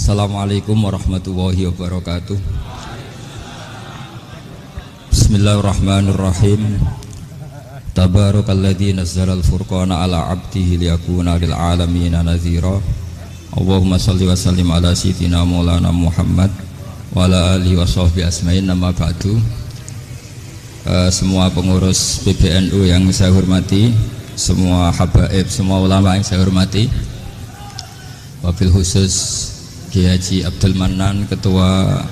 Assalamualaikum warahmatullahi wabarakatuh. Bismillahirrahmanirrahim. Tabarakalladzi nazzalal furqana ala 'abdihi liyakuna lil 'alamin nadhira. Allahumma shalli wa sallim ala sayyidina maulana Muhammad wa ala alihi wa sahbihi asma'in. Nama ba'du. Semua pengurus PBNU yang saya hormati, semua habaib, semua ulama yang saya hormati, wabil khusus Kiai Haji Abdul Manan, Ketua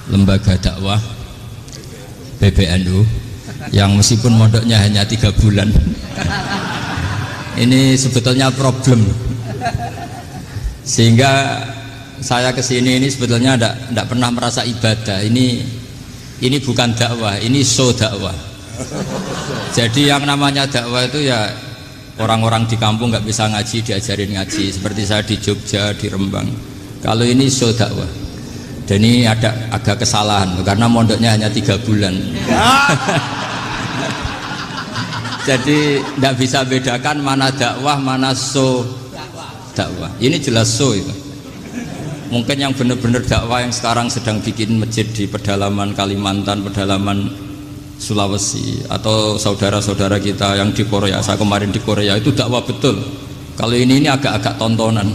Lembaga Dakwah PBNU, yang meskipun mondoknya hanya 3 bulan ini sebetulnya problem, sehingga saya kesini ini sebetulnya tidak pernah merasa ibadah. Ini bukan dakwah, ini show dakwah. Jadi yang namanya dakwah itu ya orang-orang di kampung nggak bisa ngaji, diajarin ngaji, seperti saya di Jogja, di Rembang. Kalau ini show dakwah, dan ini ada agak kesalahan karena mondoknya hanya 3 bulan. Jadi tidak bisa bedakan mana dakwah, mana show dakwah. Ini jelas show itu. Mungkin yang benar-benar dakwah yang sekarang sedang bikin masjid di pedalaman Kalimantan, pedalaman Sulawesi, atau saudara-saudara kita yang di Korea, saya kemarin di Korea, itu dakwah betul. Kalau ini agak-agak tontonan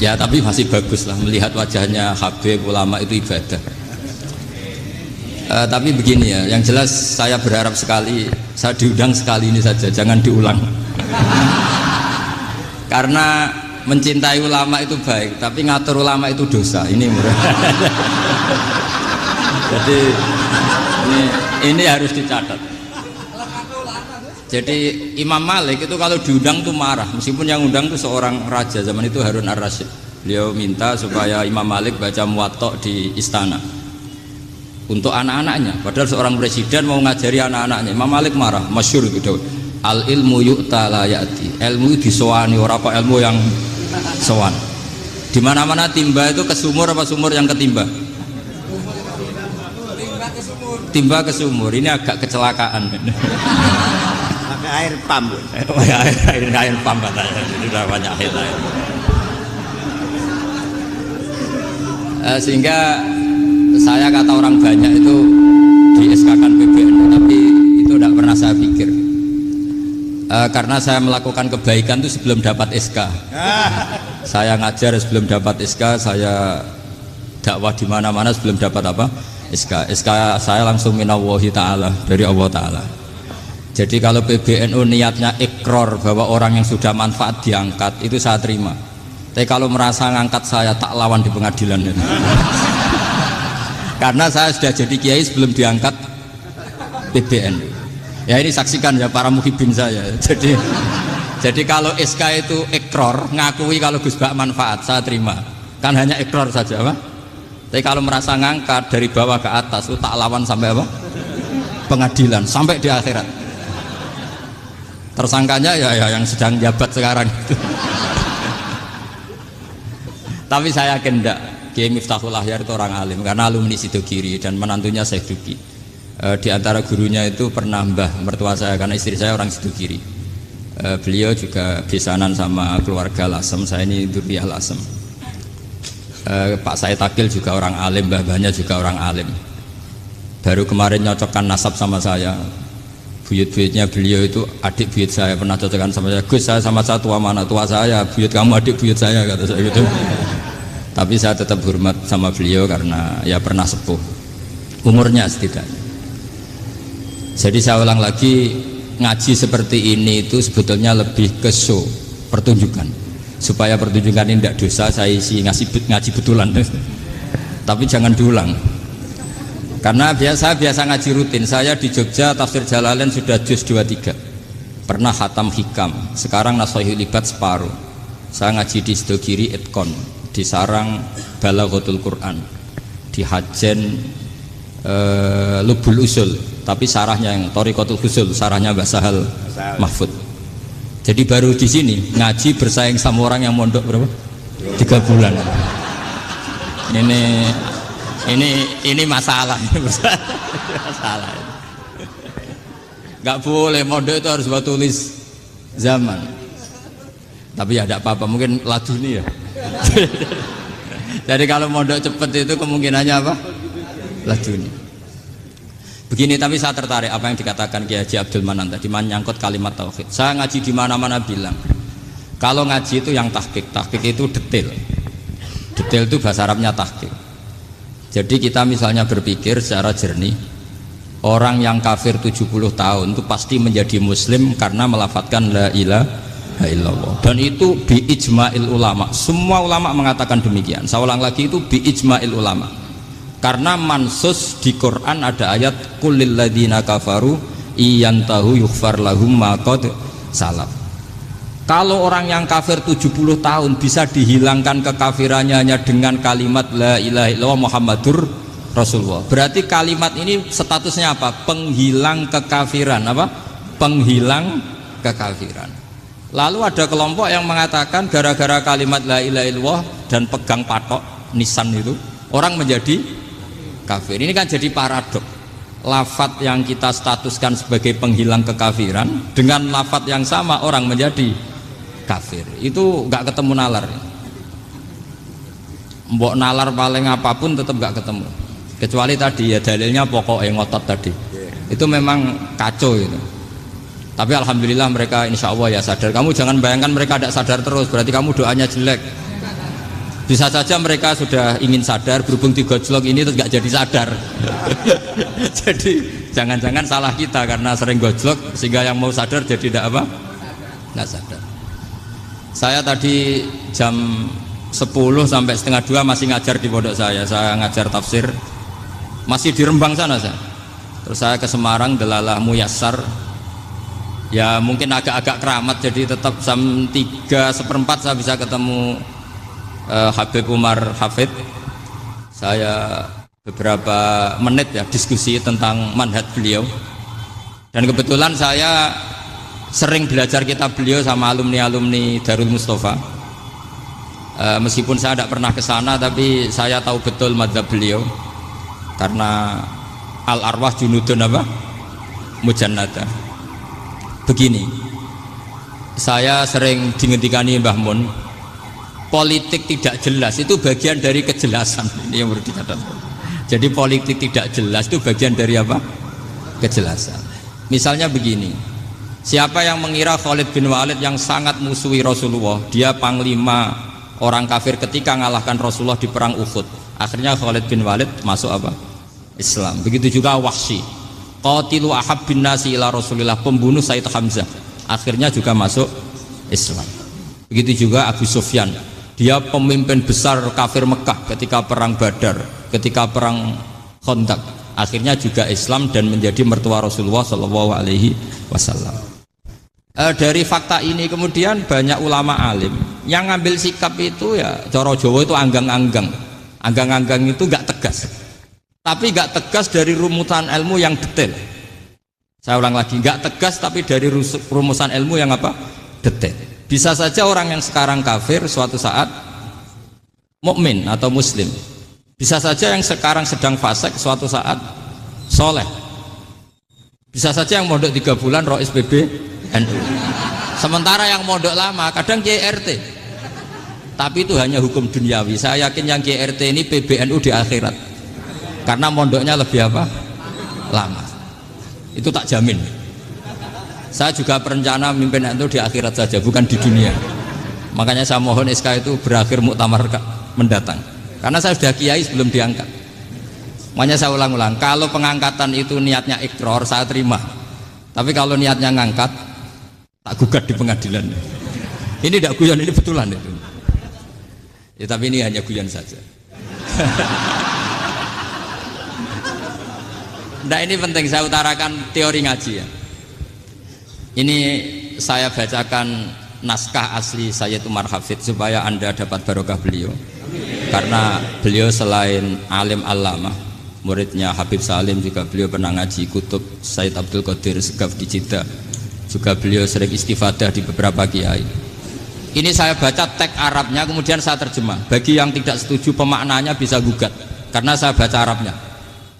ya, tapi masih bagus lah, melihat wajahnya habib ulama itu ibadah. Tapi begini ya, yang jelas saya berharap sekali, saya diundang sekali ini saja, jangan diulang. Karena mencintai ulama itu baik, tapi ngatur ulama itu dosa. Ini murah. Jadi ini harus dicatat. Jadi Imam Malik itu kalau diundang tuh marah, meskipun yang undang itu seorang raja zaman itu, Harun ar-Rasyid. Beliau minta supaya Imam Malik baca Muwatta di istana untuk anak-anaknya, padahal seorang presiden mau ngajari anak-anaknya. Imam Malik marah, masyhur gitu, al ilmu yu'ta la ya'ti, ilmu disowani, ora kok ilmu yang sowan. Di mana-mana timba itu ke sumur apa sumur yang ketimba? Timba ke sumur. Ini agak kecelakaan. Pakai air pam. air pam katanya. Ini udah banyak air. Sehingga saya kata orang banyak itu di SK-kan PBNU, tapi itu tidak pernah saya pikir. Karena saya melakukan kebaikan itu sebelum dapat SK. Saya ngajar sebelum dapat SK, saya dakwah di mana-mana sebelum dapat apa? SK saya langsung minallahi ta'ala, dari Allah ta'ala. Jadi kalau PBNU niatnya ikrar bahwa orang yang sudah manfaat diangkat, itu saya terima. Tapi kalau merasa ngangkat saya, tak lawan di pengadilan. Karena saya sudah jadi kiai sebelum diangkat PBNU. Ya ini saksikan ya para muhibin saya. Jadi kalau SK itu ikrar, ngakui kalau Gus Bak manfaat, saya terima. Kan hanya ikrar saja, Pak. Tapi kalau merasa ngangkat dari bawah ke atas, itu tak lawan sampai apa? Pengadilan, sampai di akhirat. Tersangkanya ya yang sedang jabat sekarang itu. Tapi saya yakin enggak, Kiai Miftahul Ahyar itu orang alim, karena alumni Sidogiri dan menantunya Syekh Duki. Di antara gurunya itu pernah mbah mertua saya, karena istri saya orang Sidogiri. Beliau juga besanan sama keluarga Lasem, saya ini Durriyah Lasem. Pak Said Akil juga orang alim, mbah-mbahnya juga orang alim. Baru kemarin nyocokkan nasab sama saya. Buyut-buyutnya beliau itu adik buyut saya, pernah cocokkan sama saya. Gus, saya sama saya tua mana? Tua saya, buyut kamu adik buyut saya, kata saya gitu. Tapi saya tetap hormat sama beliau karena ya pernah sepuh, umurnya setidaknya. Jadi saya ulang lagi, ngaji seperti ini itu sebetulnya lebih ke show, pertunjukan. Supaya pertunjukan ini tidak dosa, saya isi ngaji betulan. Tapi jangan diulang. Karena biasa ngaji rutin. Saya di Jogja tafsir Jalalain sudah juz 23. Pernah khatam hikam. Sekarang Nashahul Ibad separuh. Saya ngaji di Sidogiri Itkon, di Sarang Balaghatul Quran, di Hajen Lubul Usul. Tapi sarahnya yang Thariqatul Usul, sarahnya Mbah Sahal Mahfud. Jadi baru di sini ngaji bersaing sama orang yang mondok berapa? 3 bulan. Ini masalah. Masalah. Nggak boleh mondok itu harus buat tulis zaman. Tapi ya tidak apa-apa, mungkin laduni ya. Jadi kalau mondok cepet itu kemungkinannya apa? Laduni. Begini, tapi saya tertarik apa yang dikatakan Kiai Haji Abdul Manan tadi menyangkut kalimat tauhid. Saya ngaji di mana-mana bilang, kalau ngaji itu yang tahqiq itu detail. Detail itu bahasa Arabnya tahqiq. Jadi kita misalnya berpikir secara jernih, orang yang kafir 70 tahun itu pasti menjadi muslim karena melafadzkan la ilaha illallah. Dan itu bi ijma'il ulama. Semua ulama mengatakan demikian. Saya ulang lagi, itu bi ijma'il ulama. Karena mansus di Quran ada ayat qulil ladzina kafaru iyantahu yughfar lahum ma qad salaf. Kalau orang yang kafir 70 tahun bisa dihilangkan kekafirannya hanya dengan kalimat la ilaha illallah Muhammadur Rasulullah. Berarti kalimat ini statusnya apa? Penghilang kekafiran, apa? Penghilang kekafiran. Lalu ada kelompok yang mengatakan gara-gara kalimat la ilaha illallah dan pegang patok nisan itu orang menjadi kafir. Ini kan jadi paradok. Lafat yang kita statuskan sebagai penghilang kekafiran dengan lafat yang sama orang menjadi kafir. Itu nggak ketemu nalar. Mbok nalar paling apapun tetap nggak ketemu. Kecuali tadi ya dalilnya pokoknya ngotot tadi. Itu memang kacau itu. Tapi alhamdulillah mereka insya Allah ya sadar. Kamu jangan bayangkan mereka tidak sadar terus, berarti kamu doanya jelek. Bisa saja mereka sudah ingin sadar, berhubung digojlok ini terus nggak jadi sadar. Jadi jangan-jangan salah kita karena sering gojlok sehingga yang mau sadar jadi tidak apa? Nggak sadar. Saya tadi jam 10 sampai setengah 2 masih ngajar di pondok saya ngajar tafsir. Masih di Rembang sana saya. Terus saya ke Semarang, Delalah Muyassar. Ya mungkin agak-agak keramat, jadi tetap jam 3:4 saya bisa ketemu Habib Umar Hafid. Saya beberapa menit ya diskusi tentang manhaj beliau. Dan kebetulan saya sering belajar kitab beliau sama alumni-alumni Darul Mustafa. Meskipun saya tidak pernah ke sana, tapi saya tahu betul mazhab beliau. Karena al-arwah junudun apa? Mujannada. Begini, saya sering dingendikani Mbah Mun, politik tidak jelas itu bagian dari kejelasan. Ini yang perlu dicatat. Jadi politik tidak jelas itu bagian dari apa? Kejelasan. Misalnya begini, siapa yang mengira Khalid bin Walid yang sangat musuhi Rasulullah, dia panglima orang kafir ketika ngalahkan Rasulullah di perang Uhud, akhirnya Khalid bin Walid masuk apa? Islam. Begitu juga Wahsy, qatilu ahabbin nasi ila Rasulillah, pembunuh Sayyid Hamzah, akhirnya juga masuk Islam. Begitu juga Abu Sufyan, dia pemimpin besar kafir Mekah ketika perang Badar, ketika perang Khandaq, akhirnya juga Islam dan menjadi mertua Rasulullah Shallallahu Alaihi Wasallam. Dari fakta ini kemudian banyak ulama alim yang ngambil sikap itu ya coro Jawa itu anggang-anggang. Anggang-anggang itu nggak tegas, tapi nggak tegas dari rumusan ilmu yang detail. Saya ulang lagi, nggak tegas tapi dari rumusan ilmu yang apa? Detail. Bisa saja orang yang sekarang kafir suatu saat mukmin atau muslim. Bisa saja yang sekarang sedang fasik suatu saat soleh. Bisa saja yang mondok 3 bulan rois PBNU. Sementara yang mondok lama kadang KRT. Tapi itu hanya hukum duniawi. Saya yakin yang KRT ini PBNU di akhirat. Karena mondoknya lebih apa? Lama. Itu tak jamin. Saya juga berencana mimpin itu di akhirat saja, bukan di dunia. Makanya saya mohon SK itu berakhir muktamar mendatang. Karena saya sudah kiai sebelum diangkat. Makanya saya ulang-ulang, kalau pengangkatan itu niatnya ikrar, saya terima. Tapi kalau niatnya ngangkat, tak gugat di pengadilan. Ini tidak guyon, ini betulan itu. Ya, tapi ini hanya guyon saja. Nah ini penting saya utarakan teori ngaji ya. Ini saya bacakan naskah asli Sayyid Umar Hafid supaya Anda dapat barokah beliau. Karena beliau selain alim allamah, muridnya Habib Salim, juga beliau pernah ngaji kutub Sayyid Abdul Qadir Segaf di Jeddah. Juga beliau sering istifadah di beberapa kiai. Ini saya baca teks Arabnya kemudian saya terjemah. Bagi yang tidak setuju pemaknanya bisa gugat, karena saya baca Arabnya.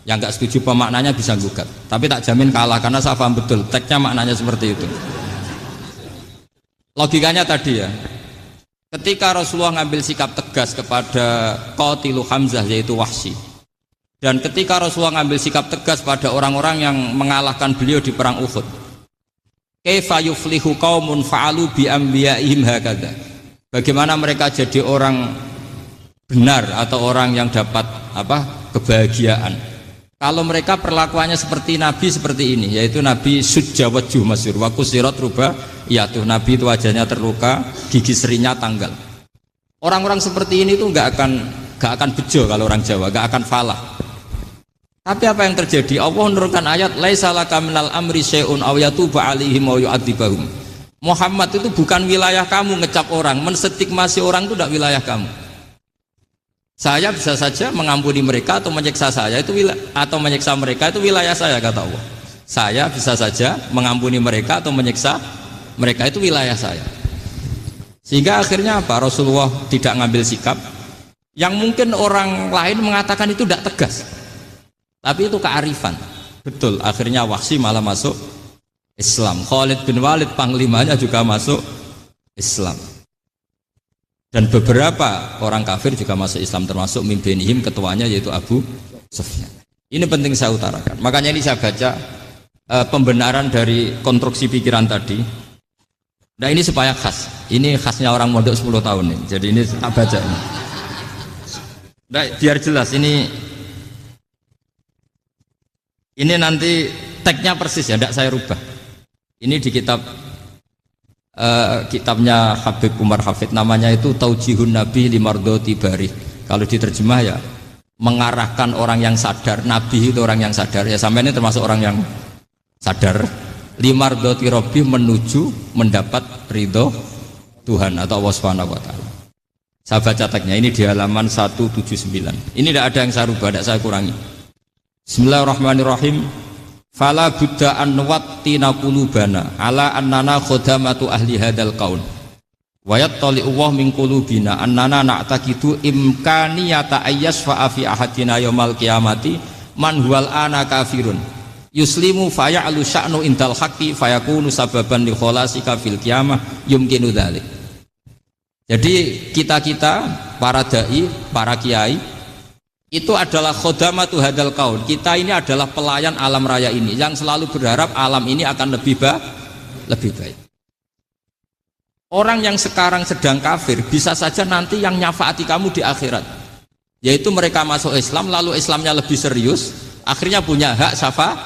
Yang nggak setuju pemaknanya bisa gugat, tapi tak jamin kalah karena saya paham betul teksnya maknanya seperti itu. Logikanya tadi ya, ketika Rasulullah ngambil sikap tegas kepada Qatilu Hamzah yaitu Wahsy, dan ketika Rasulullah ngambil sikap tegas pada orang-orang yang mengalahkan beliau di perang Uhud, kaifa yuflihu qaumun fa'alu bi anbiya'ihim hakadha, bagaimana mereka jadi orang benar atau orang yang dapat kebahagiaan kalau mereka perlakuannya seperti Nabi seperti ini, yaitu Nabi sujawajjuh masyhur wa kusirat ruba, yaitu Nabi itu wajahnya terluka, gigi serinya tanggal. Orang-orang seperti ini tuh nggak akan bejo kalau orang Jawa, nggak akan falah. Tapi apa yang terjadi? Allah menurunkan ayat laisa laka minal amri syai'un aw yatuba 'alaihim aw yu'adzibahum. Muhammad itu bukan wilayah kamu ngecap orang, menstigmasi orang itu tidak wilayah kamu. Saya bisa saja mengampuni mereka atau menyiksa saya itu atau menyiksa mereka itu wilayah saya, kata Allah. Saya bisa saja mengampuni mereka atau menyiksa mereka itu wilayah saya. Sehingga akhirnya apa? Rasulullah tidak ngambil sikap yang mungkin orang lain mengatakan itu tidak tegas. Tapi itu kearifan. Betul, akhirnya Wahsy malah masuk Islam. Khalid bin Walid panglimanya juga masuk Islam. Dan beberapa orang kafir juga masuk Islam, termasuk mimbenihim, ketuanya yaitu Abu Sufyan. Ini penting saya utarakan. Makanya ini saya baca pembenaran dari konstruksi pikiran tadi. Nah ini supaya khas. Ini khasnya orang mondok 10 tahun nih. Jadi ini tak baca ini. Nah, biar jelas ini nanti tagnya persis ya, tidak saya rubah. Ini di kitabnya Habib Umar Hafid, namanya itu Taujihun Nabi Limardoti Bari. Kalau diterjemah ya mengarahkan orang yang sadar. Nabi itu orang yang sadar ya, sampai ini termasuk orang yang sadar. Limardoti Robbi, menuju mendapat ridho Tuhan atau Allah Subhanahu wa Ta'ala. Saya baca tagnya ini di halaman 179. Ini tidak ada yang saya rubah, tidak saya kurangi. Bismillahirrahmanirrahim. Fala buddha an wattina qulubana ala annana khodamatu ahli hadal qaul wa yattali'u wa min qulubina annana na'taqidu imkaniyata ayyasfa fi ahadina yaumal qiyamati man huwal ana kafirun yuslimu faya'lu sya'nu indal haqqi fayakunu sababan li kholasika fil qiyamah yumkinu dzalik. Jadi kita para dai, para kiai itu adalah khodamatu hadal kaun. Kita ini adalah pelayan alam raya ini yang selalu berharap alam ini akan lebih baik. Orang yang sekarang sedang kafir bisa saja nanti yang nyafaati kamu di akhirat, yaitu mereka masuk Islam lalu Islamnya lebih serius, akhirnya punya hak syafaat.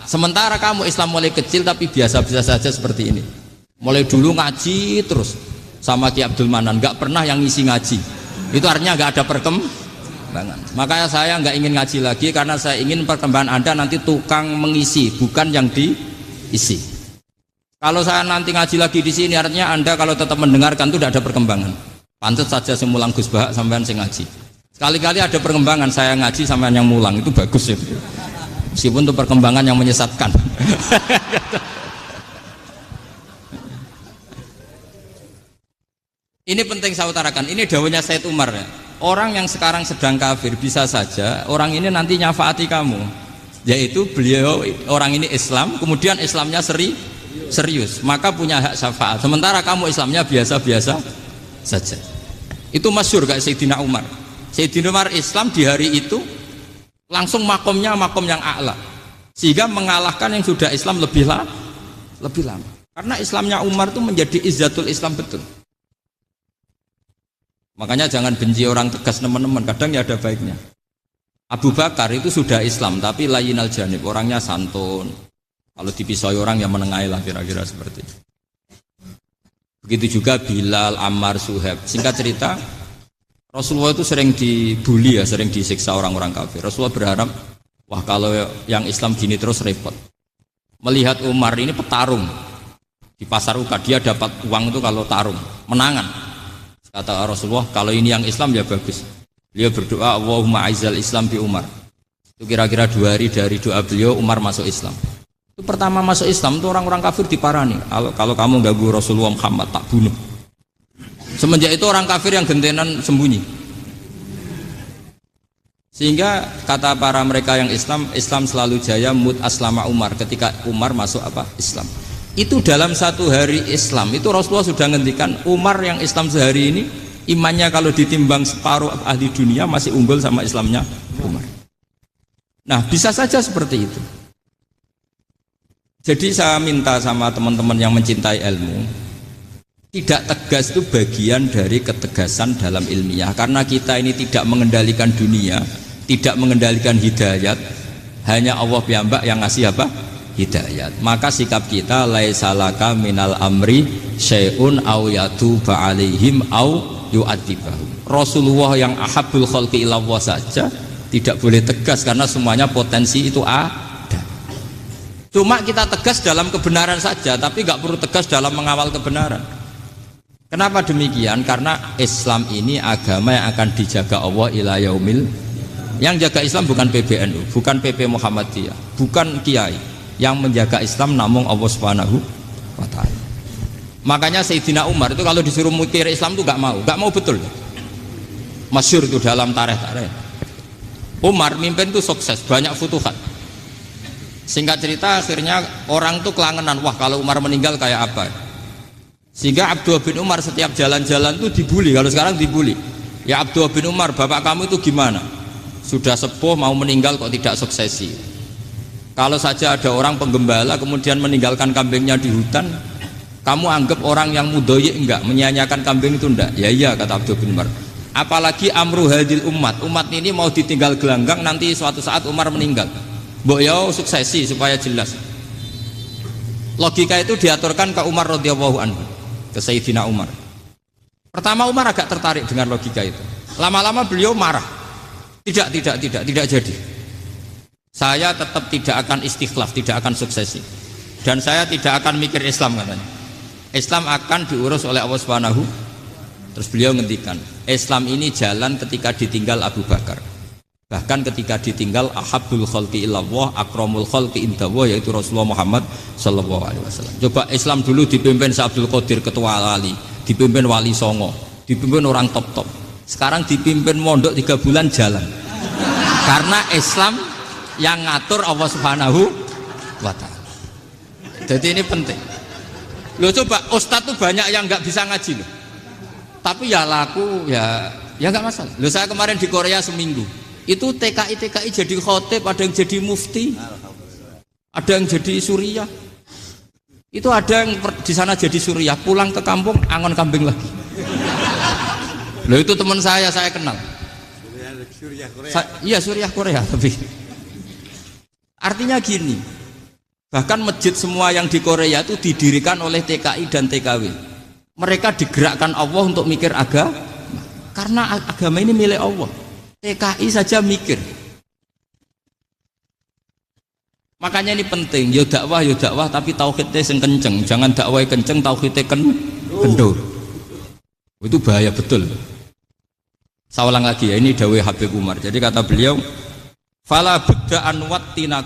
Sementara kamu Islam mulai kecil tapi biasa-biasa saja seperti ini, mulai dulu ngaji terus sama Ki Abdul Manan, nggak pernah yang ngisi ngaji, itu artinya nggak ada perkembangan. Makanya saya nggak ingin ngaji lagi karena saya ingin perkembangan Anda nanti tukang mengisi, bukan yang diisi. Kalau saya nanti ngaji lagi di sini, artinya Anda kalau tetap mendengarkan itu tidak ada perkembangan. Pantas saja semulang Gus Bahak sampean sing ngaji. Sekali-kali ada perkembangan, saya ngaji sampean yang mulang, itu bagus itu. Meskipun itu perkembangan yang menyesatkan. Ini penting saya utarakan. Ini dawuhnya Said Umar ya. Orang yang sekarang sedang kafir bisa saja orang ini nanti nyafaati kamu, yaitu beliau orang ini Islam, kemudian Islamnya serius, maka punya hak syafaat. Sementara kamu Islamnya biasa-biasa saja. Itu masyhur kayak Sayyidina Umar. Sayyidina Umar Islam di hari itu langsung makomnya makom yang a'la, sehingga mengalahkan yang sudah Islam lebih lama. Karena Islamnya Umar itu menjadi izzatul Islam betul. Makanya jangan benci orang tegas teman-teman, kadang ya ada baiknya. Abu Bakar itu sudah Islam tapi layinal janib, orangnya santun. Kalau dipisoi orang yang menengahi lah, kira-kira seperti itu. Begitu juga Bilal, Ammar, Suhaib. Singkat cerita, Rasulullah itu sering dibully ya, sering disiksa orang-orang kafir. Rasulullah berharap, wah kalau yang Islam gini terus repot. Melihat Umar ini petarung di pasar Uka, dia dapat uang itu kalau tarung, menangan. Kata Rasulullah, kalau ini yang Islam ya bagus. Beliau berdoa, Allahumma aizal Islam bi Umar. Itu kira-kira 2 hari dari doa beliau, Umar masuk Islam. Itu pertama masuk Islam itu orang-orang kafir diparani. Kalau kamu ganggu Rasulullah Muhammad tak bunuh. Semenjak itu orang kafir yang gentenan sembunyi. Sehingga kata para mereka yang Islam selalu jaya mut aslama Umar ketika Umar masuk Islam. Itu dalam satu hari Islam itu Rasulullah sudah ngendikan Umar yang Islam sehari ini imannya kalau ditimbang separuh ahli dunia masih unggul sama Islamnya Umar. Nah bisa saja seperti itu. Jadi saya minta sama teman-teman yang mencintai ilmu, tidak tegas itu bagian dari ketegasan dalam ilmiah. Karena kita ini tidak mengendalikan dunia, tidak mengendalikan hidayat, hanya Allah piyambak yang ngasih apa? Hidayat. Maka sikap kita laisalaka minal amri syai'un aw yatuba alaihim aw yu'adzibahum. Rasulullah yang ahabbul khalqi ilallah saja tidak boleh tegas karena semuanya potensi itu ada. Cuma kita tegas dalam kebenaran saja, tapi nggak perlu tegas dalam mengawal kebenaran. Kenapa demikian? Karena Islam ini agama yang akan dijaga Allah ila yaumil. Yang jaga Islam bukan PBNU, bukan PP Muhammadiyah, bukan kiai. Yang menjaga Islam namun Allah Subhanahu wa ta'ala. Makanya Sayyidina Umar itu kalau disuruh mikir Islam itu nggak mau betul. Masyhur itu dalam tarikh-tarikh. Umar mimpin itu sukses, banyak futuhat. Singkat cerita akhirnya orang tuh kelangenan, wah kalau Umar meninggal kayak apa. Sehingga Abdullah bin Umar setiap jalan-jalan tuh dibully. Kalau sekarang dibully, ya Abdullah bin Umar, bapak kamu itu gimana? Sudah sepuh mau meninggal kok tidak suksesi. Kalau saja ada orang penggembala kemudian meninggalkan kambingnya di hutan, kamu anggap orang yang mudoyik enggak, menyia-nyiakan kambing itu enggak? Ya iya, kata Abdul bin Umar. Apalagi amru hadil umat ini mau ditinggal gelanggang, nanti suatu saat Umar meninggal. Mbok ya suksesi supaya jelas. Logika itu diaturkan ke Umar radhiyallahu anhu, ke Sayyidina Umar. Pertama Umar agak tertarik dengan logika itu. Lama-lama beliau marah. Tidak jadi. Saya tetap tidak akan istikhlaf, tidak akan suksesi, dan saya tidak akan mikir Islam, katanya. Islam akan diurus oleh Allah Subhanahu. Terus beliau ngendikan, Islam ini jalan ketika ditinggal Abu Bakar, bahkan ketika ditinggal ahabbul khalqi ilallah akramul khalqi indallah, yaitu Rasulullah Muhammad sallallahu alaihi wasallam. Coba Islam dulu dipimpin Abdul Qadir ketua wali, dipimpin Wali Songo, dipimpin orang top. Sekarang dipimpin mondok 3 bulan jalan. Karena Islam yang ngatur Allah Subhanahu wa ta'ala. Jadi ini penting. Loh coba ustadz tuh banyak yang nggak bisa ngaji loh. Tapi ya laku ya nggak masalah. Loh saya kemarin di Korea seminggu. Itu TKI jadi khotib, ada yang jadi mufti, ada yang jadi suriah. Itu ada yang di sana jadi suriah, pulang ke kampung angon kambing lagi. Loh itu teman saya kenal. Suriah Korea. Iya suriah Korea tapi. Artinya gini, bahkan masjid semua yang di Korea itu didirikan oleh TKI dan TKW. Mereka digerakkan Allah untuk mikir agama, karena agama ini milik Allah. TKI saja mikir. Makanya ini penting, yo dakwah tapi tauhidnya sing kenceng, jangan dakwah kenceng tauhidnya kendor. Itu bahaya betul. Saya ulang lagi ya, ini dawuh Habib Umar. Jadi kata beliau, fala budda an wattina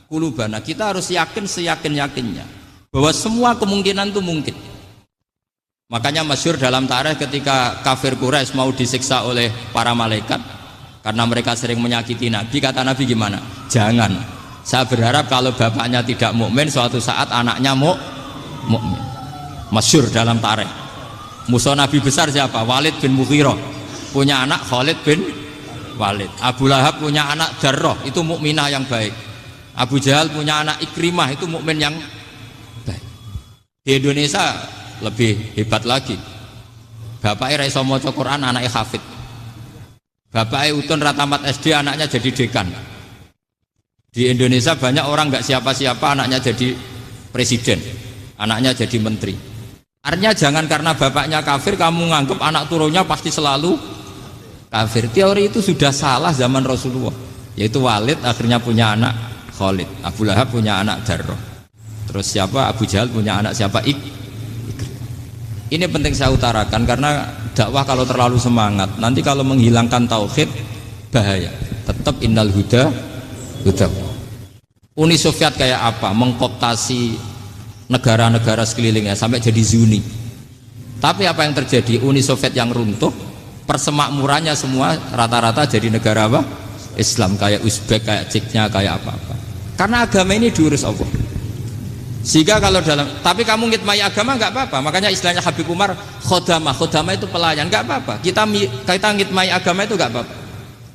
kulubana, kita harus yakin seyakin-yakinnya bahwa semua kemungkinan itu mungkin. Makanya masyhur dalam tarikh ketika kafir Quraisy mau disiksa oleh para malaikat karena mereka sering menyakiti Nabi, kata Nabi gimana? Jangan. Saya berharap kalau bapaknya tidak mukmin, suatu saat anaknya mukmin. Masyhur dalam tarikh. Musuh Nabi besar siapa? Walid bin Mughirah. Punya anak Khalid bin Walid. Abu Lahab punya anak Darrah, itu mukminah yang baik. Abu Jahal punya anak Ikrimah, itu mukmin yang baik. Di Indonesia lebih hebat lagi. Bapaknya ra iso maca Quran, anaknya hafid. Bapaknya utun ratamat SD, anaknya jadi dekan. Di Indonesia banyak orang nggak siapa-siapa, anaknya jadi presiden, anaknya jadi menteri. Artinya jangan karena bapaknya kafir kamu nganggap anak turunnya pasti selalu kafir. Teori itu sudah salah zaman Rasulullah. Yaitu Walid akhirnya punya anak Khalid, Abu Lahab punya anak Darrah, terus siapa? Abu Jahal punya anak siapa? Ini penting saya utarakan karena dakwah kalau terlalu semangat nanti kalau menghilangkan tauhid bahaya. Tetap innal huda. Uni Soviet kayak apa? Mengkooptasi negara-negara sekelilingnya sampai jadi Zuni. Tapi apa yang terjadi? Uni Soviet yang runtuh, persemakmurannya semua rata-rata jadi negara apa? Islam, kayak Uzbek, kayak Ceknya, kayak apa-apa. Karena agama ini diurus Allah. Sehingga kalau tapi kamu ngitmai agama nggak apa-apa. Makanya istilahnya Habib Umar khodamah itu pelayan, nggak apa-apa. Kita ngitmai agama itu nggak apa-apa.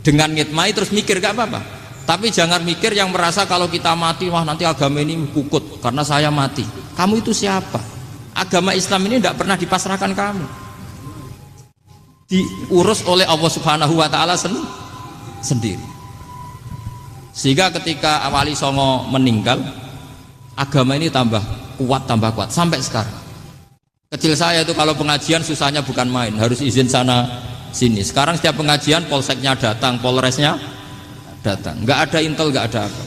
Dengan ngitmai terus mikir nggak apa-apa. Tapi jangan mikir yang merasa kalau kita mati, wah nanti agama ini kukut karena saya mati. Kamu itu siapa? Agama Islam ini tidak pernah dipasrahkan kamu. Diurus oleh Allah Subhanahu wa taala sendiri. Sehingga ketika Wali Songo meninggal, agama ini tambah kuat sampai sekarang. Kecil saya itu kalau pengajian susahnya bukan main, harus izin sana sini. Sekarang setiap pengajian polseknya datang, polresnya datang, nggak ada intel, nggak ada apa.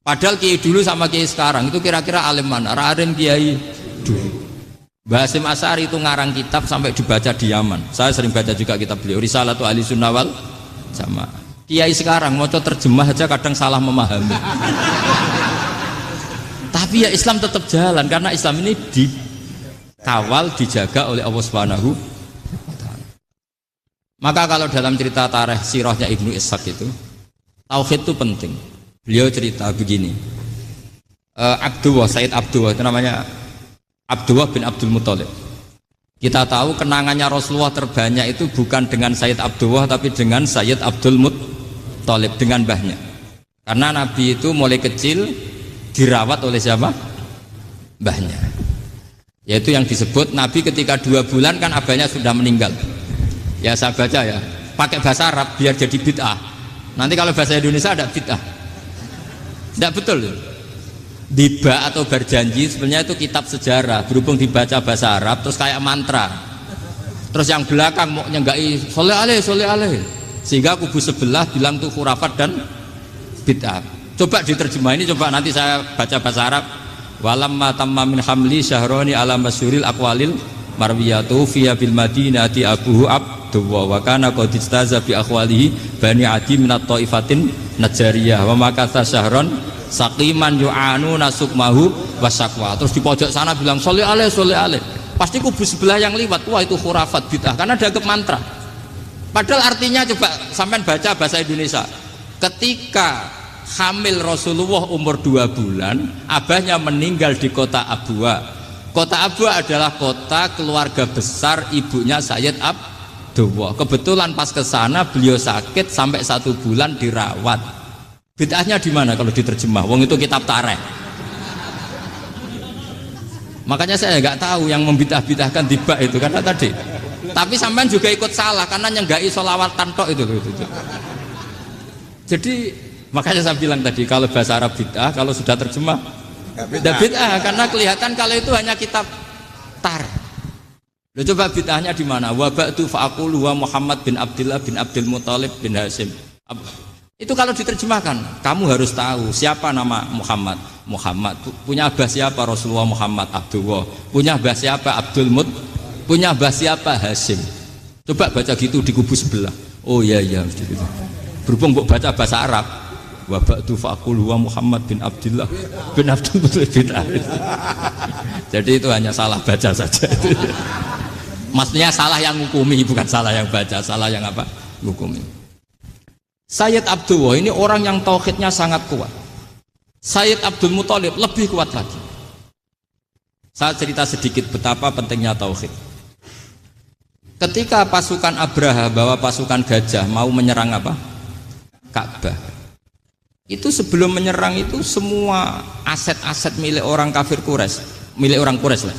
Padahal kiai dulu sama kiai sekarang itu kira-kira alim mana? Alim kiai dulu. Mbah Hasyim Asy'ari itu ngarang kitab sampai dibaca di Yaman. Saya sering baca juga kitab beliau, Risalatu Ahli Sunnah wal Jamaah. Kiai sekarang mau terjemah aja kadang salah memahami. Tapi ya Islam tetap jalan karena Islam ini dikawal, dijaga oleh Allah Subhanahu wa taala. Maka kalau dalam cerita tarikh sirahnya Ibnu Ishaq itu, tauhid itu penting. Beliau cerita begini. Sayyid Abdullah itu namanya Abdullah bin Abdul Muthalib. Kita tahu kenangannya Rasulullah terbanyak itu bukan dengan Sayyid Abdullah tapi dengan Sayyid Abdul Muthalib, dengan mbahnya. Karena Nabi itu mulai kecil dirawat oleh siapa? Mbahnya. Yaitu yang disebut Nabi ketika 2 bulan kan abahnya sudah meninggal. Ya saya baca ya, pakai bahasa Arab biar jadi bid'ah. Nanti kalau bahasa Indonesia ada bid'ah. Tidak betul tuh. Diba atau berjanji sebenarnya itu kitab sejarah, berhubung dibaca bahasa Arab terus kayak mantra. Terus yang belakang mau nyenggai soleh aleh, sehingga kubu sebelah bilang tuh khurafat dan bid'ah. Coba diterjemah ini, coba nanti saya baca bahasa Arab. Walamma tamma min hamli syahroni ala masyuril aqwalil marwiyatu fiya bil madinati abuhu abdullah wa kana qad istaza bi akhwalihi bani adi minat taifatin najariyah wa makatha syahron saqiman yu'anu nasukmahu wasakwa. Terus di pojok sana bilang soleh aleh, pasti kubu sebelah yang liwat, wah itu khurafat bid'ah karena dianggap mantra. Padahal artinya coba sampean baca bahasa Indonesia. Ketika hamil Rasulullah umur 2 bulan, abahnya meninggal di kota Abwa. Kota Abwa adalah kota keluarga besar ibunya Sayyid Abdullah. Kebetulan pas ke sana beliau sakit sampai 1 bulan dirawat. Bid'ahnya di mana kalau diterjemah? Wong itu kitab tarikh. Makanya saya nggak tahu yang membidah-bidahkan tiba itu karena tadi. Tapi sampean juga ikut salah karena nyenggai sholawat tantok itu. Jadi makanya saya bilang tadi kalau bahasa Arab bid'ah, kalau sudah terjemah bid'ah karena kelihatan kalau itu hanya kitab tarikh. Loh, coba bid'ahnya di mana? Wa ba'du fa'aqulu wa Muhammad bin Abdullah bin Abdul Muthalib bin Hasyim. Itu kalau diterjemahkan, kamu harus tahu siapa nama Muhammad. Muhammad punya abah siapa? Rasulullah Muhammad Abdullah. Punya abah siapa? Abdul Mut. Punya abah siapa? Hasyim. Coba baca gitu di kubu sebelah. Oh iya mesti gitu. Berhubung baca bahasa Arab. Wa ba'du faqulu wa Muhammad bin Abdullah bin Abdul Muthalib bin Hasyim. Jadi itu hanya salah baca saja. Maksudnya salah yang ngukumi, bukan salah yang baca, salah yang apa? Ngukumi. Sayyid Abdullah ini orang yang tauhidnya sangat kuat. Sayyid Abdul Muthalib lebih kuat lagi. Saya cerita sedikit betapa pentingnya tauhid. Ketika pasukan Abraha bawa pasukan gajah mau menyerang apa? Ka'bah. Itu sebelum menyerang itu semua aset-aset milik orang kafir Quraisy, milik orang Quraisy lah.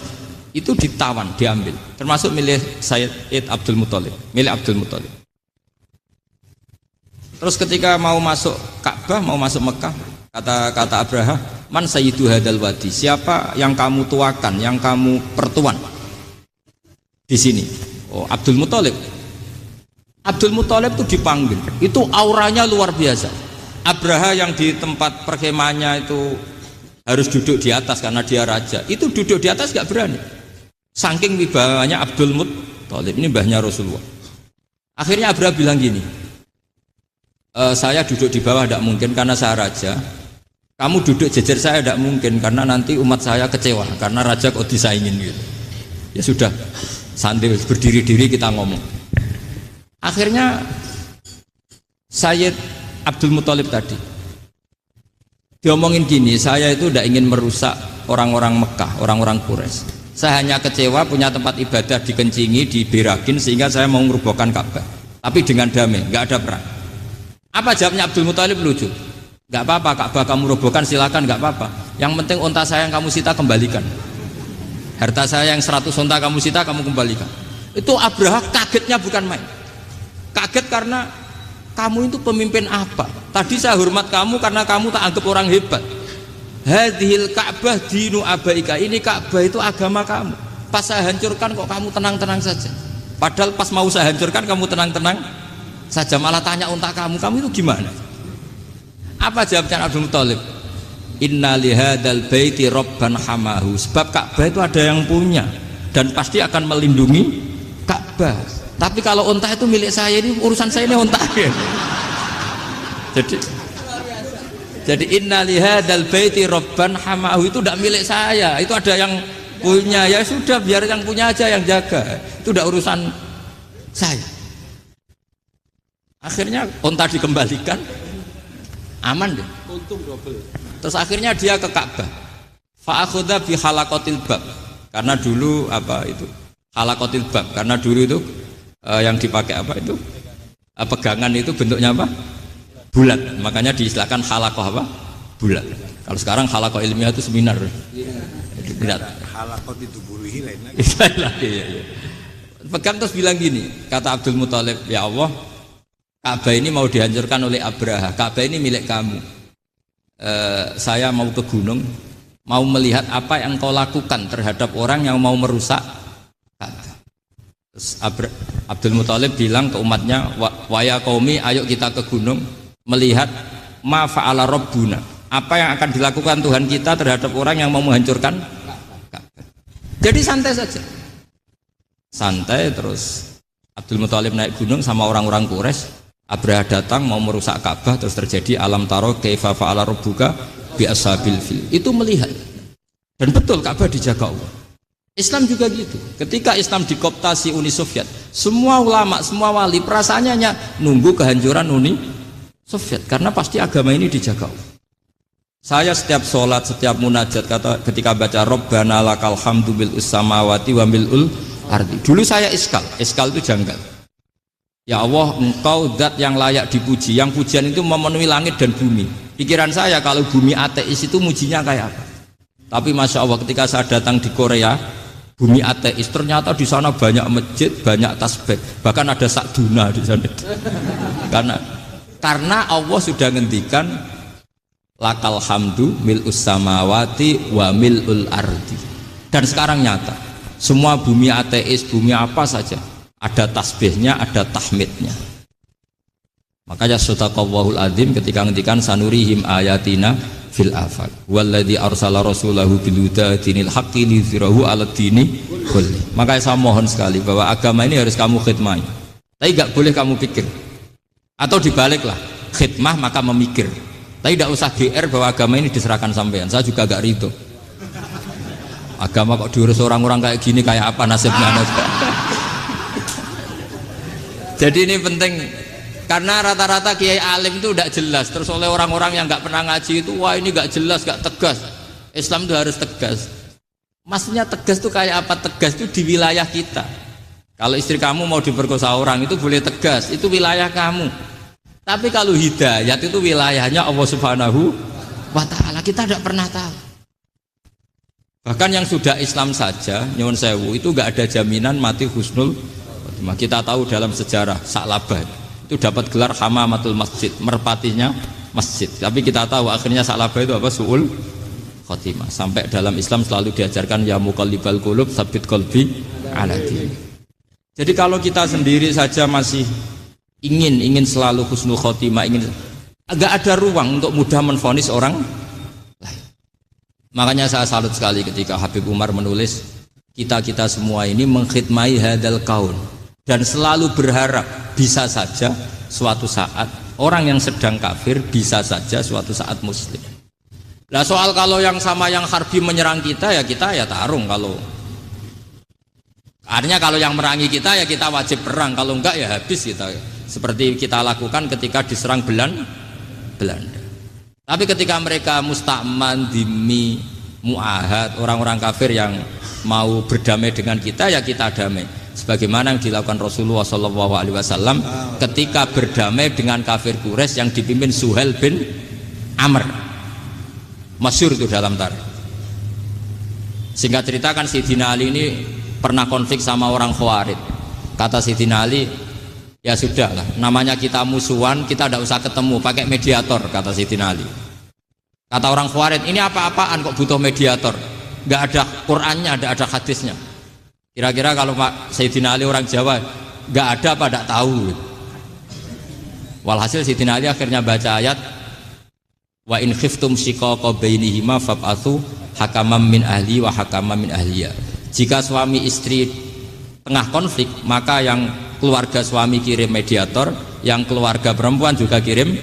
Itu ditawan, diambil. Termasuk milik Sayyid Abdul Muthalib, milik Abdul Muthalib. Terus ketika mau masuk Ka'bah, mau masuk Mekah, kata Abraha, man sayyidu hadal wadi, siapa yang kamu tuakan, yang kamu pertuan di sini? Oh, Abdul Muthalib. Abdul Muthalib itu dipanggil, itu auranya luar biasa. Abraha yang di tempat perkemahannya itu harus duduk di atas karena dia raja, itu duduk di atas gak berani. Saking wibawanya Abdul Muthalib, ini mbahnya Rasulullah. Akhirnya Abraha bilang gini, saya duduk di bawah tidak mungkin karena saya raja. Kamu duduk jejer saya tidak mungkin karena nanti umat saya kecewa karena raja kok disaingin gitu. Ya sudah, sambil berdiri-diri kita ngomong. Akhirnya Sayyid Abdul Muthalib tadi Diomongin gini, saya itu tidak ingin merusak orang-orang Mekah, orang-orang Quraisy. Saya hanya kecewa punya tempat ibadah dikencingi, diberakin sehingga saya mau merubuhkan Ka'bah. Tapi dengan damai, nggak ada perang. Apa jawabnya Abdul Muthalib? Lucu. Nggak apa-apa, Ka'bah kamu robohkan silakan, nggak apa-apa. Yang penting unta saya yang kamu sita kembalikan. Harta saya yang 100 unta kamu sita kamu kembalikan. Itu Abraha kagetnya bukan main. Kaget karena kamu itu pemimpin apa? Tadi saya hormat kamu karena kamu tak anggap orang hebat. Hadhil Ka'bah dinu abaika. Ini Ka'bah itu agama kamu. Pas saya hancurkan kok kamu tenang-tenang saja. Padahal pas mau saya hancurkan kamu tenang-tenang saja, malah tanya unta kamu itu gimana? Apa jawabnya Abdul Muthalib? Inna lihadal baiti robban hamahu. Sebab Ka'bah itu ada yang punya dan pasti akan melindungi Ka'bah. Tapi kalau unta itu milik saya, ini urusan saya, ini unta. Jadi inna lihadal baiti robban hamahu itu tidak milik saya, itu ada yang punya. Ya sudah, biar yang punya aja yang jaga, itu tidak urusan saya. Akhirnya unta dikembalikan, aman deh, untung double. Terus akhirnya dia ke Ka'bah, fa'akhudha bi halaqatil bab, karena dulu apa itu halaqatil bab, karena dulu itu yang dipakai apa itu pegangan itu bentuknya apa, bulat, makanya diistilahkan halaqah apa, bulat. Kalau sekarang halaqah ilmiah itu seminar, bulat. Halaqah itu buruhi lain lagi. Ya. Pegang terus bilang gini, kata Abdul Muthalib, ya Allah, Ka'bah ini mau dihancurkan oleh Abraha, Ka'bah ini milik kamu. Saya mau ke gunung, mau melihat apa yang kau lakukan terhadap orang yang mau merusak Ka'bah. Terus Abdul Muthalib bilang ke umatnya, wa ya qaumi, ayo kita ke gunung melihat ma fa'ala rabbuna, apa yang akan dilakukan Tuhan kita terhadap orang yang mau menghancurkan Ka'bah. Jadi santai saja, santai. Terus Abdul Muthalib naik gunung sama orang-orang Quraisy. Abraha datang mau merusak Ka'bah, terus terjadi alam taro kaifa fa'ala rabbuka bi ashabil fil. Itu melihat. Dan betul Ka'bah dijaga Allah. Islam juga gitu. Ketika Islam dikooptasi Uni Soviet, semua ulama, semua wali perasaannya hanya nunggu kehancuran Uni Soviet, karena pasti agama ini dijaga Allah. Saya setiap sholat, setiap munajat, kata ketika baca Rabbana lakal hamdu bil samawati wa mil'ul ardi. Dulu saya iskal itu janggal. Ya Allah, engkau zat yang layak dipuji, yang pujian itu memenuhi langit dan bumi. Pikiran saya kalau bumi ateis itu mujinya kayak apa? Tapi Masya Allah, ketika saya datang di Korea, bumi ateis, ternyata di sana banyak masjid, banyak tasbih, bahkan ada sakduna di sana. Karena Allah sudah ngendikan lakal hamdu mil'us samawati wa mil'ul ardi. Dan sekarang nyata, semua bumi ateis, bumi apa saja, ada tasbihnya, ada tahmidnya. Makanya sadaqallahul adzim ketika ngendikan sanurihim ayatina fil afaq walladzi arsala rasulahu bil huda dinil haqqi liyuzhirahu 'ala dini kulli. Makanya saya mohon sekali bahwa agama ini harus kamu khidmah. Tapi enggak boleh kamu pikir. Atau dibaliklah, khidmah maka memikir. Tapi tidak usah GR bahwa agama ini diserahkan sampean. Saya juga agak ridho. Agama kok diurus orang-orang kayak gini, kayak apa nasibnya? Jadi ini penting, karena rata-rata kiai alim itu tidak jelas. Terus oleh orang-orang yang nggak pernah ngaji itu, wah ini nggak jelas, nggak tegas. Islam itu harus tegas. Maksudnya tegas itu kayak apa? Tegas itu di wilayah kita. Kalau istri kamu mau diperkosa orang itu boleh tegas, itu wilayah kamu. Tapi kalau hidayat itu wilayahnya Allah Subhanahu wa Ta'ala, kita tidak pernah tahu. Bahkan yang sudah Islam saja, nyuwun sewu, itu nggak ada jaminan mati husnul. Kita tahu dalam sejarah Sa'labah itu dapat gelar hamamatul masjid, merpatinya masjid. Tapi kita tahu akhirnya Sa'labah itu apa? Su'ul khotimah. Sampai dalam Islam selalu diajarkan ya muqallibal qulub tsabbit qalbi ala din. Jadi kalau kita sendiri saja masih ingin selalu husnul khotimah, agak ada ruang untuk mudah menvonis orang lain. Makanya saya salut sekali ketika Habib Umar menulis kita semua ini mengkhidmai hadal kaun, dan selalu berharap bisa saja suatu saat orang yang sedang kafir bisa saja suatu saat muslim. Nah soal kalau yang sama yang harbi menyerang kita ya tarung. Kalau artinya kalau yang merangi kita ya kita wajib perang, kalau enggak ya habis kita. Seperti kita lakukan ketika diserang Belanda. Tapi ketika mereka musta'man, dhimmi, mu'ahad, orang-orang kafir yang mau berdamai dengan kita, ya kita damai. Sebagaimana yang dilakukan Rasulullah SAW ketika berdamai dengan kafir Quraisy yang dipimpin Suhail bin Amr. Masyhur itu dalam tarikh. Singkat cerita kan Sayyidina Ali ini pernah konflik sama orang Khawarij. Kata Sayyidina Ali, ya sudahlah, namanya kita musuhan, kita tidak usah ketemu, pakai mediator, kata Sayyidina Ali. Kata orang Khawarij, ini apa-apaan kok butuh mediator? Nggak ada Qur'annya, nggak ada hadisnya. Kira-kira kalau Pak Sayyidina Ali orang Jawa, nggak ada apa tidak tahu. Walhasil Sayyidina Ali akhirnya baca ayat, wa in khiftum shiqaqa bainihima fab'atsu hakaman min ahli wa hakaman min ahliya. Jika suami istri tengah konflik, maka yang keluarga suami kirim mediator, yang keluarga perempuan juga kirim.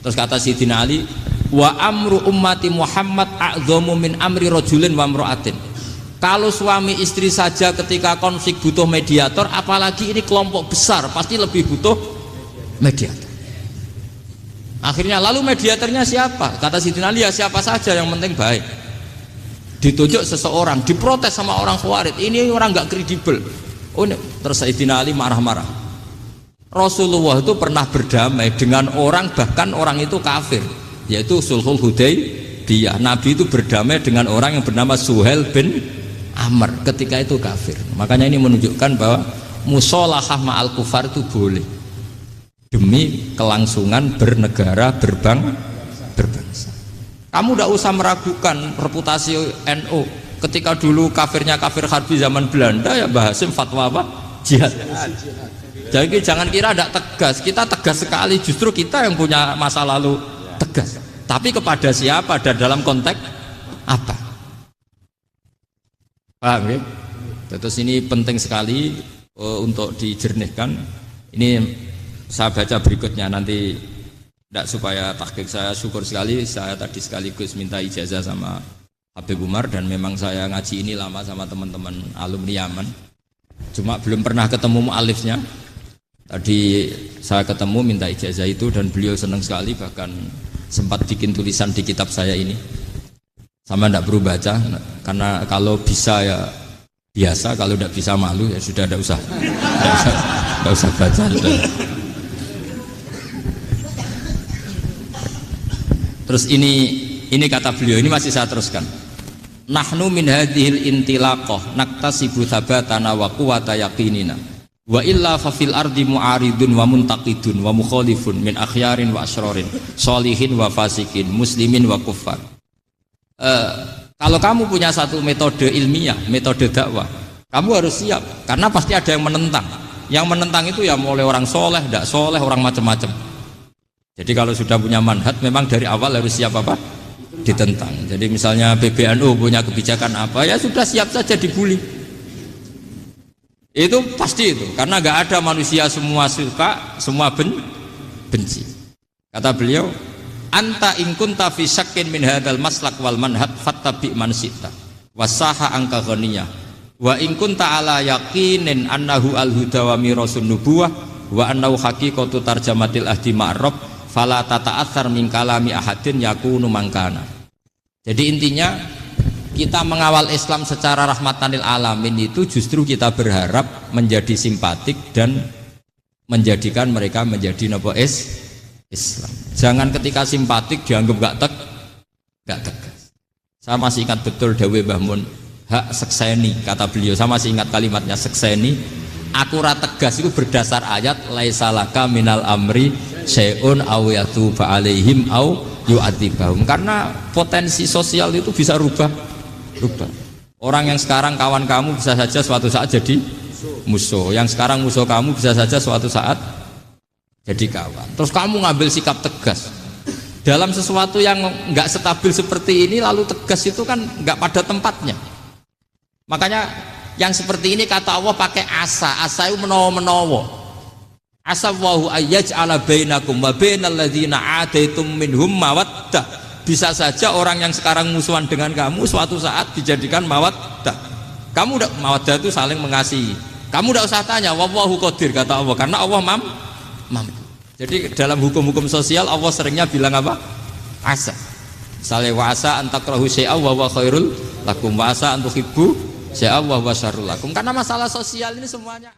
Terus kata Sayyidina Ali, wa amru ummati Muhammad a'dhamu min amri rajulin wa imra'atin. Kalau suami istri saja ketika konflik butuh mediator, apalagi ini kelompok besar pasti lebih butuh mediator. Akhirnya lalu mediatornya siapa? Kata Sayyidina Ali, ya siapa saja yang penting baik. Ditunjuk seseorang, diprotes sama orang Khawarij, ini orang nggak kredibel. Oh, terus Sayyidina Ali marah-marah. Rasulullah itu pernah berdamai dengan orang, bahkan orang itu kafir, yaitu Sulhul Hudaybiyah. Nabi itu berdamai dengan orang yang bernama Suhail bin Amr, ketika itu kafir. Makanya ini menunjukkan bahwa musolahah ma'al kufar itu boleh demi kelangsungan bernegara, berbangsa. Kamu tidak usah meragukan reputasi NU. Ketika dulu kafirnya kafir harbi zaman Belanda, ya Mbah Hasim fatwa apa? Jihad. Jadi jangan kira tidak tegas, kita tegas sekali, justru kita yang punya masa lalu tegas. Tapi kepada siapa dan dalam konteks apa? Paham ya? Terus ini penting sekali untuk dijernihkan. Ini saya baca berikutnya nanti, tidak supaya tahqiq saya syukur sekali, saya tadi sekaligus minta ijazah sama Habib Umar, dan memang saya ngaji ini lama sama teman-teman alumni Yaman, cuma belum pernah ketemu mu'alifnya. Tadi saya ketemu minta ijazah itu dan beliau senang sekali, bahkan sempat bikin tulisan di kitab saya ini. Sama tidak perlu baca, karena kalau bisa ya biasa, kalau tidak bisa malu ya sudah, tidak usah baca. Terus ini kata beliau, ini masih saya teruskan. Nahnu min hadhil intilaqah naktasibu thabatana wa quwwata yaqinina. Wa illa fa fil ardi mu'aridun wa muntaqidun wa mukhalifun min akhyarin wa asrorin, solihin wa fasikin, muslimin wa kuffar. Kalau kamu punya satu metode ilmiah, metode dakwah, kamu harus siap, karena pasti ada yang menentang. Yang menentang itu ya mulai orang soleh, tidak soleh, orang macam-macam. Jadi kalau sudah punya manhaj, memang dari awal harus siap apa? Ditentang. Jadi misalnya PBNU punya kebijakan apa, ya sudah siap saja dibully. Itu pasti itu, karena nggak ada manusia semua suka, semua benci. Kata beliau, anta in kunta fi syakkin min hadzal maslak wal manhaj fattabi man syi'ta wasaha angka ghaniyah wa in kunta ala yaqinin annahu al huda wa mirasun nubuwah wa annahu haqiqatu tarjamatil ahdi ma'rab fala tata'atsar min kalami ahadin yakunu mangkana. Jadi intinya kita mengawal Islam secara rahmatan lil alamin itu justru kita berharap menjadi simpatik dan menjadikan mereka menjadi Islam. Jangan ketika simpatik dianggap gak tegas. Saya masih ingat betul dawuh Mbah Mun, hak sekseni, kata beliau. Saya masih ingat kalimatnya, sekseni. Aku ra tegas itu berdasar ayat laisa laka minal amri syai'un aw yatuba alaihim aw yu'adzibahum. Karena potensi sosial itu bisa rubah. Orang yang sekarang kawan kamu bisa saja suatu saat jadi musuh. Yang sekarang musuh kamu bisa saja suatu saat jadi kawan. Terus kamu ngambil sikap tegas dalam sesuatu yang nggak stabil seperti ini, lalu tegas itu kan nggak pada tempatnya. Makanya yang seperti ini kata Allah pakai asa itu menawa-menawa. Asa wahu ayyaj'ala bainakum wa bainal ladzina ataitum minhum mawaddah. Bisa saja orang yang sekarang musuhan dengan kamu suatu saat dijadikan mawaddah. Kamu udah mawaddah itu saling mengasihi. Kamu udah usah tanya, wallahu qadir, kata Allah, karena Allah mampu. Jadi dalam hukum-hukum sosial Allah seringnya bilang apa? asa. Misalnya wa asa an takrahu syai'an wa huwa khairul lakum wa asa an tuhibbu syai'an wa huwa syarrul lakum. Karena masalah sosial ini semuanya